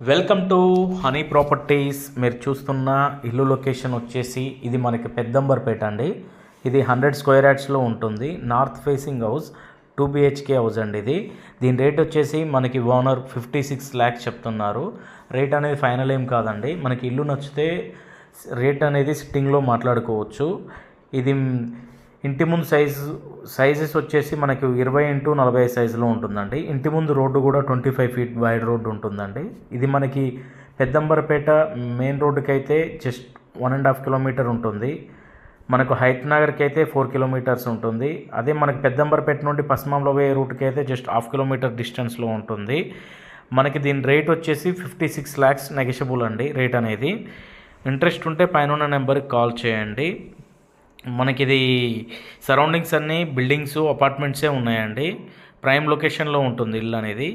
Welcome to honey properties. మీరు చూస్తున్న ఇల్లు లొకేషన్ వచ్చేసి ఇది మనకి పెద్దంబర్పేట అండి. ఇది 100 స్క్వేర్ యార్డ్స్లో ఉంటుంది. North facing house, 2 BHK house అండి ఇది. దీని రేట్ వచ్చేసి మనకి ఓనర్ 56 lakhs చెప్తున్నారు. రేట్ అనేది ఫైనల్ ఏం కాదండి. మనకి ఇల్లు నచ్చితే రేట్ అనేది సిట్టింగ్లో మాట్లాడుకోవచ్చు. ఇది ఇంటి ముందు సైజెస్ వచ్చేసి మనకి 20x40 సైజులో ఉంటుందండి. ఇంటి ముందు రోడ్డు కూడా 25 feet వైడ్ రోడ్డు ఉంటుందండి. ఇది మనకి పెద్దంబరపేట మెయిన్ రోడ్డుకి అయితే జస్ట్ 1.5 kilometer ఉంటుంది. మనకు హైత్ నగర్కి అయితే 4 kilometers ఉంటుంది. అదే మనకి పెద్దంబరపేట నుండి పశ్చిమంలో పోయే రూట్కి అయితే జస్ట్ 1/2 kilometer డిస్టెన్స్లో ఉంటుంది. మనకి దీని రేట్ వచ్చేసి 56 lakhs నెగోషియబుల్ అండి. రేట్ అనేది ఇంట్రెస్ట్ ఉంటే పైన నెంబర్కి కాల్ చేయండి. మనకి ఇది సరౌండింగ్స్ అన్నీ బిల్డింగ్స్, అపార్ట్మెంట్సే ఉన్నాయండి. ప్రైమ్ లొకేషన్లో ఉంటుంది ఇల్లు అనేది.